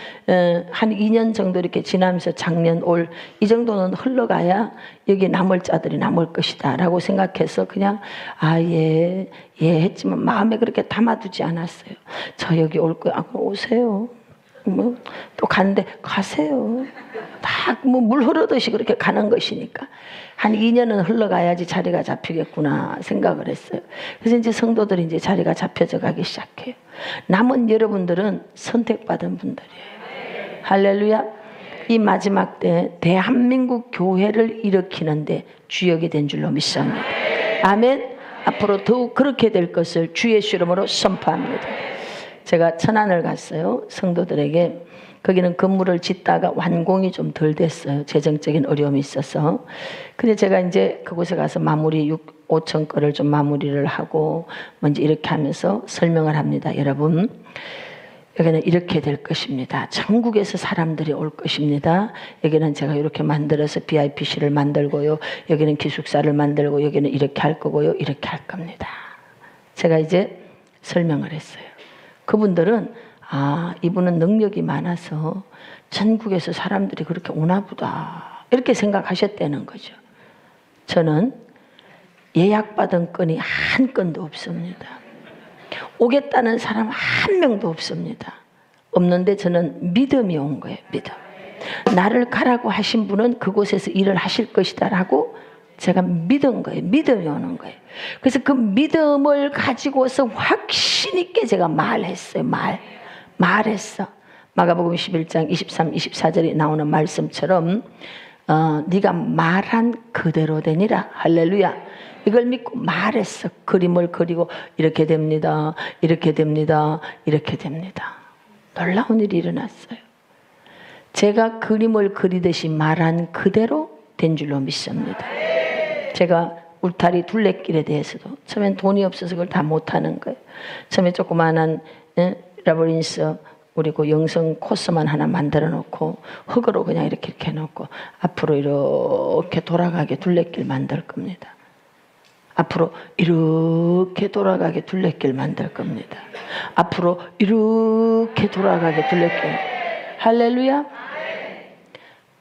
S1: 한 2년 정도 이렇게 지나면서 작년 올 이 정도는 흘러가야 여기 남을 자들이 남을 것이다 라고 생각해서 그냥 예 했지만 마음에 그렇게 담아두지 않았어요. 저 여기 올 거야. 오세요. 뭐 또 가는데 가세요. 다 뭐 물 흐르듯이 그렇게 가는 것이니까 한 2년은 흘러가야지 자리가 잡히겠구나 생각을 했어요. 그래서 이제 성도들이 이제 자리가 잡혀져 가기 시작해요. 남은 여러분들은 선택받은 분들이에요. 할렐루야. 이 마지막 때 대한민국 교회를 일으키는데 주역이 된 줄로 믿습니다. 아멘. 앞으로 더욱 그렇게 될 것을 주 예수 이름으로 선포합니다. 제가 천안을 갔어요. 성도들에게. 거기는 건물을 짓다가 완공이 좀 덜 됐어요. 재정적인 어려움이 있어서. 근데 제가 이제 그곳에 가서 마무리 5천 건을 좀 마무리를 하고 먼저 이렇게 하면서 설명을 합니다. 여러분, 여기는 이렇게 될 것입니다. 전국에서 사람들이 올 것입니다. 여기는 제가 이렇게 만들어서 VIP실을 만들고요. 여기는 기숙사를 만들고 여기는 이렇게 할 거고요. 이렇게 할 겁니다. 제가 이제 설명을 했어요. 그분들은 이분은 능력이 많아서 전국에서 사람들이 그렇게 오나 보다 이렇게 생각하셨다는 거죠. 저는 예약받은 건이 한 건도 없습니다. 오겠다는 사람 한 명도 없습니다. 없는데 저는 믿음이 온 거예요. 믿음. 나를 가라고 하신 분은 그곳에서 일을 하실 것이다 라고 제가 믿은 거예요. 믿음이 오는 거예요. 그래서 그 믿음을 가지고서 확신 있게 제가 말했어요. 말했어. 마가복음 11장 23, 24절에 나오는 말씀처럼 네가 말한 그대로 되니라. 할렐루야. 이걸 믿고 말했어. 그림을 그리고 이렇게 됩니다. 이렇게 됩니다. 이렇게 됩니다. 놀라운 일이 일어났어요. 제가 그림을 그리듯이 말한 그대로 된 줄로 믿습니다. 제가 울타리 둘레길에 대해서도 처음엔 돈이 없어서 그걸 다 못하는 거예요. 처음에 조그마한 라브린스 우리 그 영성 코스만 하나 만들어 놓고 흙으로 그냥 이렇게 해놓고 앞으로 이렇게 돌아가게 둘레길 만들 겁니다. 앞으로 이렇게 돌아가게 둘레길 만들 겁니다. 앞으로 이렇게 돌아가게 둘레길. 할렐루야.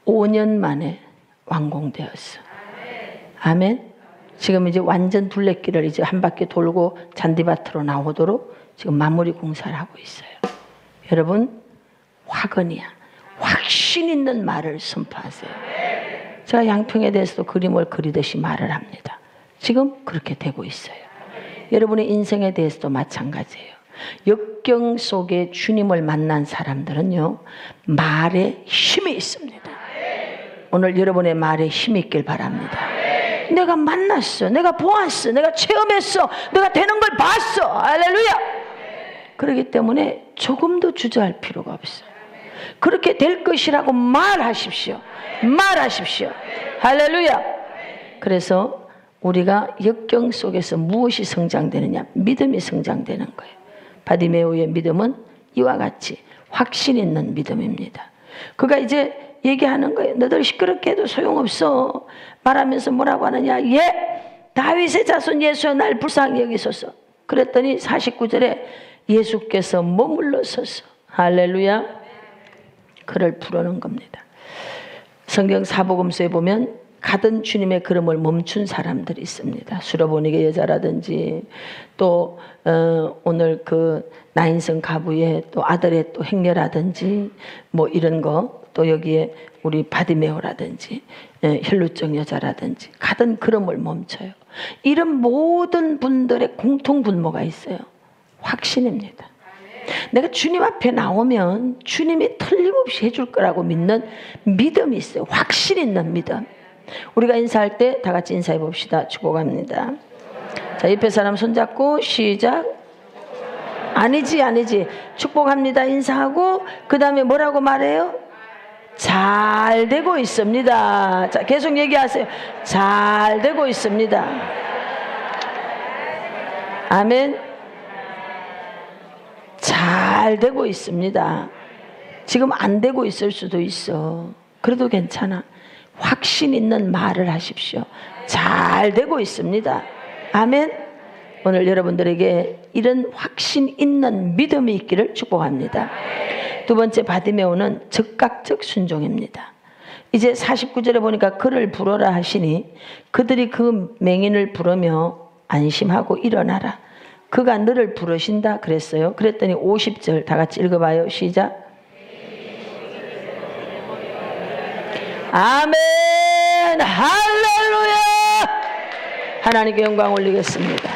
S1: 5년 만에 완공되었어. 아멘. 지금 이제 완전 둘레길을 이제 한 바퀴 돌고 잔디밭으로 나오도록 지금 마무리 공사를 하고 있어요. 여러분, 화근이야. 확신 있는 말을 선포하세요. 제가 양평에 대해서도 그림을 그리듯이 말을 합니다. 지금 그렇게 되고 있어요. 여러분의 인생에 대해서도 마찬가지예요. 역경 속에 주님을 만난 사람들은요, 말에 힘이 있습니다. 오늘 여러분의 말에 힘이 있길 바랍니다. 내가 만났어, 내가 보았어, 내가 체험했어, 내가 되는 걸 봤어. 할렐루야. 그렇기 때문에 조금도 주저할 필요가 없어요. 그렇게 될 것이라고 말하십시오. 말하십시오. 할렐루야. 그래서 우리가 역경 속에서 무엇이 성장되느냐? 믿음이 성장되는 거예요. 바디메오의 믿음은 이와 같이 확신 있는 믿음입니다. 그가 이제 얘기하는 거예요. 너들 시끄럽게 해도 소용없어. 말하면서 뭐라고 하느냐? 예, 다윗의 자손 예수여 날 불쌍히 여기소서. 그랬더니 49절에 예수께서 머물러 서서 할렐루야 그를 부르는 겁니다. 성경 사복음서에 보면 가던 주님의 걸음을 멈춘 사람들이 있습니다. 수로보니게 여자라든지 또 오늘 그 나인성 가부의 또 아들의 또 행여라든지 뭐 이런 거 또 여기에 우리 바디메오라든지 혈루증 여자라든지 가던 걸음을 멈춰요. 이런 모든 분들의 공통 분모가 있어요. 확신입니다. 내가 주님 앞에 나오면 주님이 틀림없이 해줄 거라고 믿는 믿음이 있어요. 확신 있는 믿음. 우리가 인사할 때 다 같이 인사해 봅시다. 축복합니다. 자, 옆에 사람 손잡고 시작. 아니지. 축복합니다. 인사하고 그 다음에 뭐라고 말해요? 잘 되고 있습니다. 자, 계속 얘기하세요. 잘 되고 있습니다. 아멘. 잘 되고 있습니다. 지금 안 되고 있을 수도 있어. 그래도 괜찮아. 확신 있는 말을 하십시오. 잘 되고 있습니다. 아멘. 오늘 여러분들에게 이런 확신 있는 믿음이 있기를 축복합니다. 두 번째 바디메오는 즉각적 순종입니다. 이제 49절에 보니까 그를 부르라 하시니 그들이 그 맹인을 부르며 안심하고 일어나라. 그가 너를 부르신다 그랬어요. 그랬더니 50절 다 같이 읽어봐요. 시작. 아멘. 할렐루야. 하나님께 영광 올리겠습니다.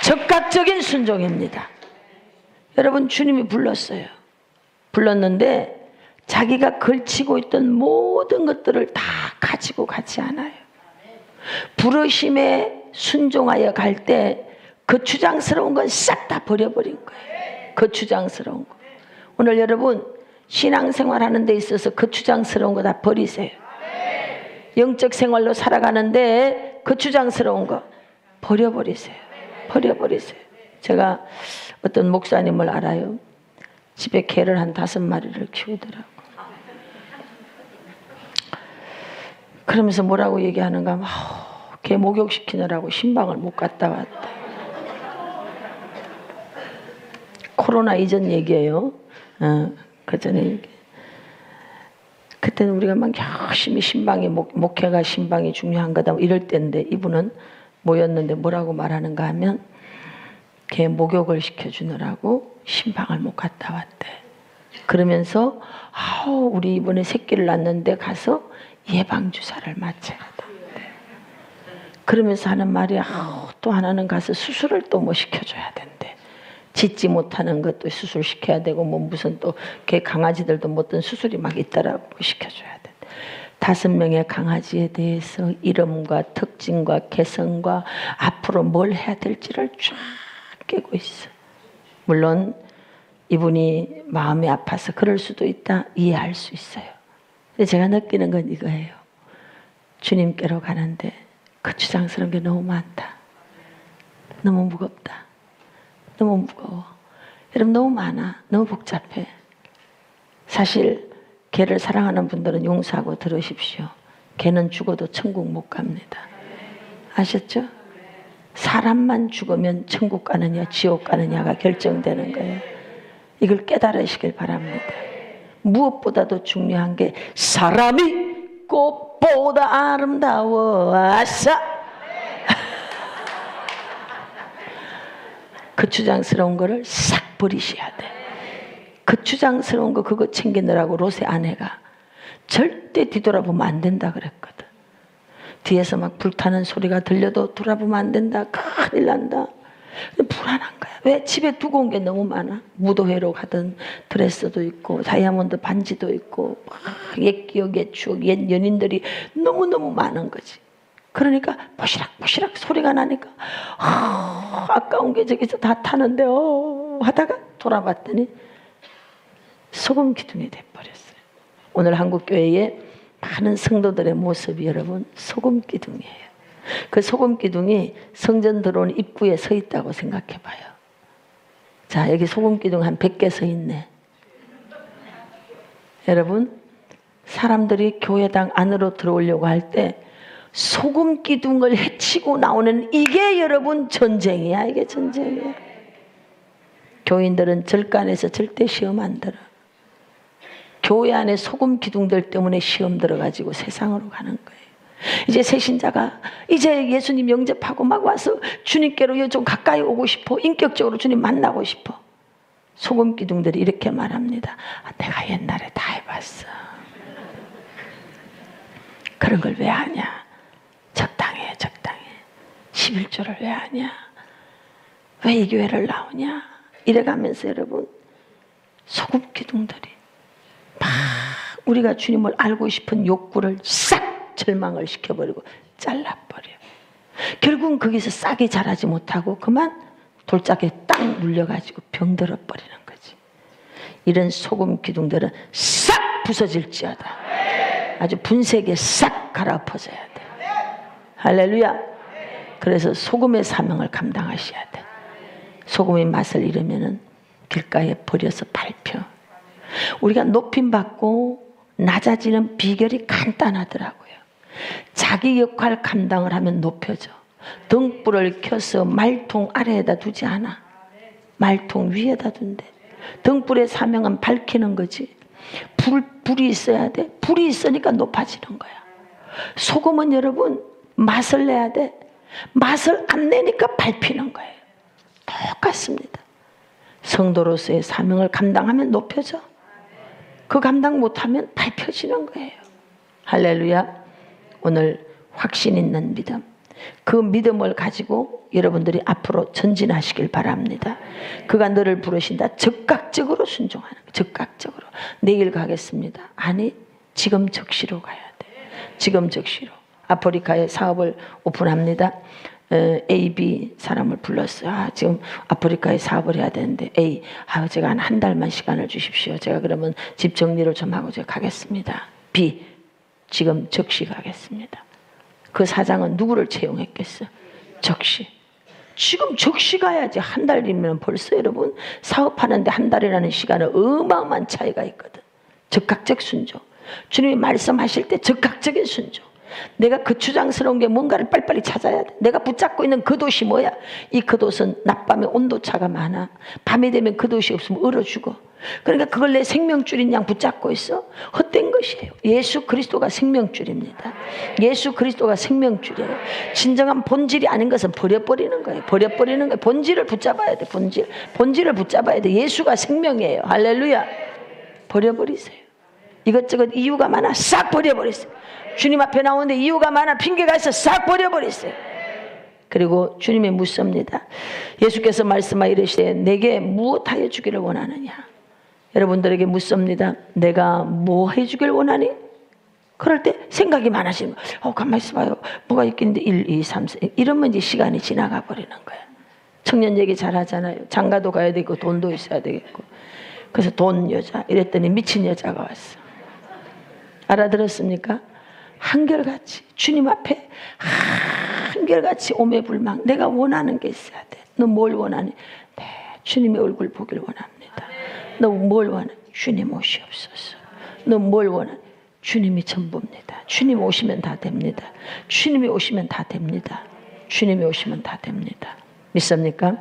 S1: 즉각적인 순종입니다. 여러분, 주님이 불렀어요. 불렀는데 자기가 걸치고 있던 모든 것들을 다 가지고 가지 않아요. 부르심에 순종하여 갈 때 그 주장스러운 건 싹 다 버려버린 거예요. 그 주장스러운 거. 오늘 여러분 신앙생활 하는 데 있어서 그 주장스러운 거 다 버리세요. 영적 생활로 살아가는데 그 주장스러운 거 버려버리세요. 버려버리세요. 제가 어떤 목사님을 알아요. 집에 개를 한 5마리를 키우더라고. 그러면서 뭐라고 얘기하는가 하면 개 목욕시키느라고 신방을 못 갔다 왔다. 코로나 이전 얘기예요. 그 전에 얘기. 그때는 우리가 막 열심히 신방이 목회가 신방이 중요한 거다 이럴 때인데 이분은 모였는데 뭐라고 말하는가 하면 걔 목욕을 시켜주느라고 신방을 못 갔다 왔대. 그러면서 우리 이번에 새끼를 낳는데 가서 예방주사를 맞춰야 된대. 그러면서 하는 말이 또 하나는 가서 수술을 또 뭐 시켜줘야 된대. 짖지 못하는 것도 수술시켜야 되고 뭐 무슨 또 걔 강아지들도 뭐 어떤 수술이 막 있더라고. 시켜줘야 돼. 5명의 강아지에 대해서 이름과 특징과 개성과 앞으로 뭘 해야 될지를 쫙 깨고 있어. 물론 이분이 마음이 아파서 그럴 수도 있다. 이해할 수 있어요. 근데 제가 느끼는 건 이거예요. 주님께로 가는데 거추장스러운 게 너무 많다. 너무 무겁다. 너무 무거워. 여러분 너무 많아. 너무 복잡해. 사실 걔를 사랑하는 분들은 용서하고 들으십시오. 걔는 죽어도 천국 못 갑니다. 아셨죠? 사람만 죽으면 천국 가느냐 지옥 가느냐가 결정되는 거예요. 이걸 깨달으시길 바랍니다. 무엇보다도 중요한 게 사람이 꽃보다 아름다워. 아싸! 거추장스러운 거를 싹 버리셔야 돼. 거추장스러운 거 그거 챙기느라고 롯의 아내가 절대 뒤돌아보면 안 된다 그랬거든. 뒤에서 막 불타는 소리가 들려도 돌아보면 안 된다. 큰일 난다. 불안한 거야. 왜? 집에 두고 온 게 너무 많아. 무도회로 가던 드레스도 있고 다이아몬드 반지도 있고 옛 기억, 옛 추억, 옛 연인들이 너무너무 많은 거지. 그러니까 보시락 소리가 나니까 아까운 게 저기서 다 타는데 하다가 돌아봤더니 소금 기둥이 돼버렸어요. 오늘 한국교회에 많은 성도들의 모습이 여러분 소금 기둥이에요. 그 소금 기둥이 성전 들어온 입구에 서 있다고 생각해 봐요. 자, 여기 소금 기둥 한 100개 서 있네. 여러분 사람들이 교회당 안으로 들어오려고 할 때 소금 기둥을 헤치고 나오는 이게 여러분 전쟁이야. 이게 전쟁이야. 교인들은 절간에서 절대 시험 안 들어. 교회 안에 소금 기둥들 때문에 시험 들어가지고 세상으로 가는 거예요. 이제 새신자가 이제 예수님 영접하고 막 와서 주님께로 좀 가까이 오고 싶어. 인격적으로 주님 만나고 싶어. 소금 기둥들이 이렇게 말합니다. 내가 옛날에 다 해봤어. 그런 걸 왜 하냐. 적당해. 11조를 왜 하냐. 왜 이 교회를 나오냐. 이래가면서 여러분 소금 기둥들이 막 우리가 주님을 알고 싶은 욕구를 싹 절망을 시켜버리고 잘라버려. 결국은 거기서 싹이 자라지 못하고 그만 돌짝에 딱 물려가지고 병들어 버리는 거지. 이런 소금 기둥들은 싹 부서질지어다. 아주 분쇄기에 싹 갈아엎어져야 돼. 할렐루야. 그래서 소금의 사명을 감당하셔야 돼. 소금의 맛을 잃으면 길가에 버려서 밟혀. 우리가 높임받고 낮아지는 비결이 간단하더라고요. 자기 역할 감당을 하면 높여져. 등불을 켜서 말통 아래에다 두지 않아. 말통 위에다 둔대. 등불의 사명은 밝히는 거지. 불이 있어야 돼. 불이 있으니까 높아지는 거야. 소금은 여러분 맛을 내야 돼. 맛을 안 내니까 밟히는 거예요. 똑같습니다. 성도로서의 사명을 감당하면 높여져. 그 감당 못하면 밟혀지는 거예요. 할렐루야. 오늘 확신 있는 믿음, 그 믿음을 가지고 여러분들이 앞으로 전진하시길 바랍니다. 그가 너를 부르신다. 적극적으로 순종하는 거예요. 적극적으로. 내일 가겠습니다. 아니 지금 즉시로 가야 돼. 지금 즉시로. 아프리카에 사업을 오픈합니다. A, B 사람을 불렀어요. 지금 아프리카에 사업을 해야 되는데 A, 제가 한 달만 시간을 주십시오. 제가 그러면 집 정리를 좀 하고 제가 가겠습니다. B, 지금 즉시 가겠습니다. 그 사장은 누구를 채용했겠어요? 즉시. 지금 즉시 가야지. 한 달이면 벌써 여러분 사업하는데 한 달이라는 시간은 어마어마한 차이가 있거든. 즉각적 순종. 주님이 말씀하실 때 즉각적인 순종. 내가 그 주장스러운 게 뭔가를 빨리빨리 찾아야 돼. 내가 붙잡고 있는 그 돛이 뭐야? 이 그 돛은 낮밤에 온도차가 많아. 밤이 되면 그 돛이 없으면 얼어 죽어. 그러니까 그걸 내 생명줄인 양 붙잡고 있어? 헛된 것이에요. 예수 그리스도가 생명줄입니다. 예수 그리스도가 생명줄이에요. 진정한 본질이 아닌 것은 버려버리는 거예요. 버려버리는 거예요. 본질을 붙잡아야 돼. 본질을 붙잡아야 돼. 예수가 생명이에요. 할렐루야. 버려버리세요. 이것저것 이유가 많아 싹 버려버리세요. 주님 앞에 나오는데 이유가 많아 핑계가 있어 싹 버려버리세요. 그리고 주님이 묻습니다. 예수께서 말씀하여 이르시되 내게 무엇하여 주기를 원하느냐. 여러분들에게 묻습니다. 내가 뭐 해주길 원하니? 그럴 때 생각이 많아지는 거예요. 가만히 있어봐요. 뭐가 있겠는데 1, 2, 3, 4 이러면 이제 시간이 지나가 버리는 거예요. 청년 얘기 잘 하잖아요. 장가도 가야 되고 돈도 있어야 되겠고. 그래서 돈 여자 이랬더니 미친 여자가 왔어. 알아들었습니까? 한결같이 주님 앞에 한결같이 오매불망 내가 원하는 게 있어야 돼. 너 뭘 원하니? 네, 주님의 얼굴 보길 원합니다. 너 뭘 원하니? 주님 오시옵소서. 너 뭘 원하니? 주님이 전부입니다. 주님 오시면 다 됩니다. 주님이 오시면 다 됩니다. 주님이 오시면 다 됩니다. 믿습니까?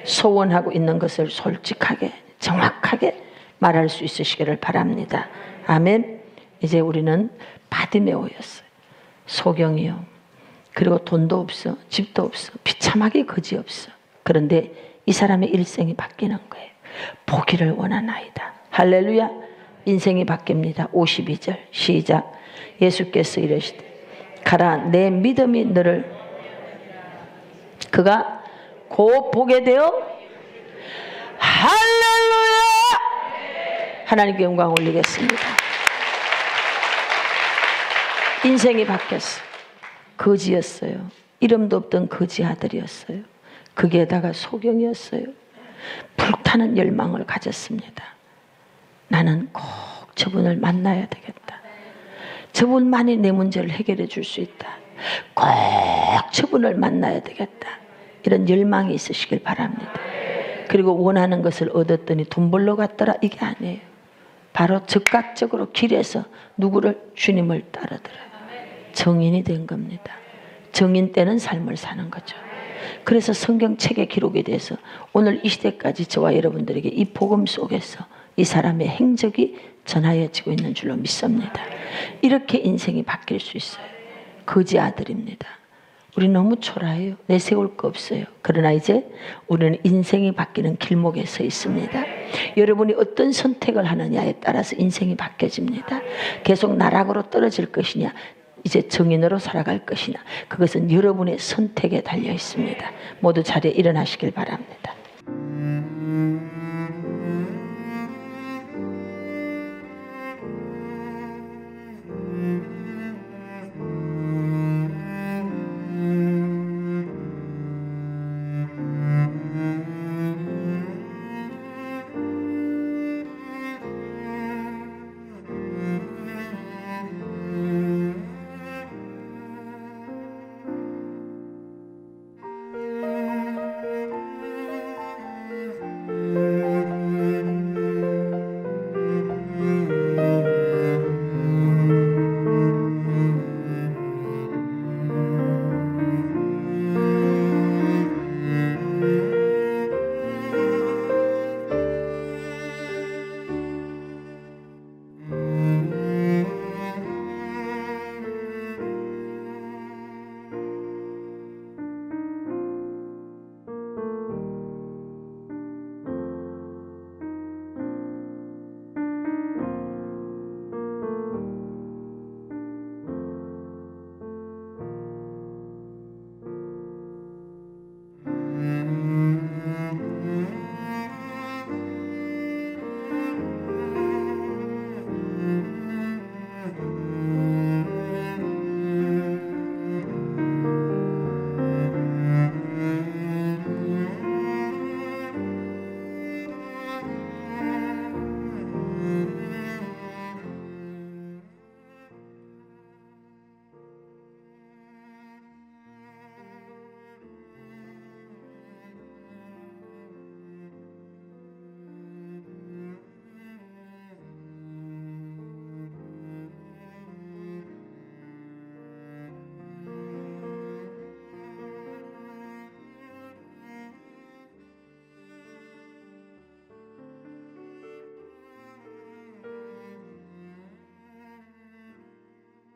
S1: 소원하고 있는 것을 솔직하게 정확하게 말할 수 있으시기를 바랍니다. 아멘. 이제 우리는 바디메오였어요. 소경이요. 그리고 돈도 없어. 집도 없어. 비참하게 거지 없어. 그런데 이 사람의 일생이 바뀌는 거예요. 보기를 원하나이다. 할렐루야. 인생이 바뀝니다. 52절 시작. 예수께서 이르시되 가라 내 믿음이 너를 그가 곧 보게 되어 할렐루야. 하나님께 영광 올리겠습니다. 인생이 바뀌었어요. 거지였어요. 이름도 없던 거지 아들이었어요. 거기에다가 소경이었어요. 불타는 열망을 가졌습니다. 나는 꼭 저분을 만나야 되겠다. 저분만이 내 문제를 해결해 줄 수 있다. 꼭 저분을 만나야 되겠다. 이런 열망이 있으시길 바랍니다. 그리고 원하는 것을 얻었더니 돈 벌러 갔더라 이게 아니에요. 바로 즉각적으로 길에서 누구를? 주님을 따르더라. 정인이 된 겁니다. 정인 때는 삶을 사는 거죠. 그래서 성경책에 기록이 돼서 오늘 이 시대까지 저와 여러분들에게 이 복음 속에서 이 사람의 행적이 전하여지고 있는 줄로 믿습니다. 이렇게 인생이 바뀔 수 있어요. 거지 아들입니다. 우리 너무 초라해요. 내세울 거 없어요. 그러나 이제 우리는 인생이 바뀌는 길목에 서 있습니다. 여러분이 어떤 선택을 하느냐에 따라서 인생이 바뀌어집니다. 계속 나락으로 떨어질 것이냐 이제 정인으로 살아갈 것이냐 그것은 여러분의 선택에 달려 있습니다. 모두 자리에 일어나시길 바랍니다.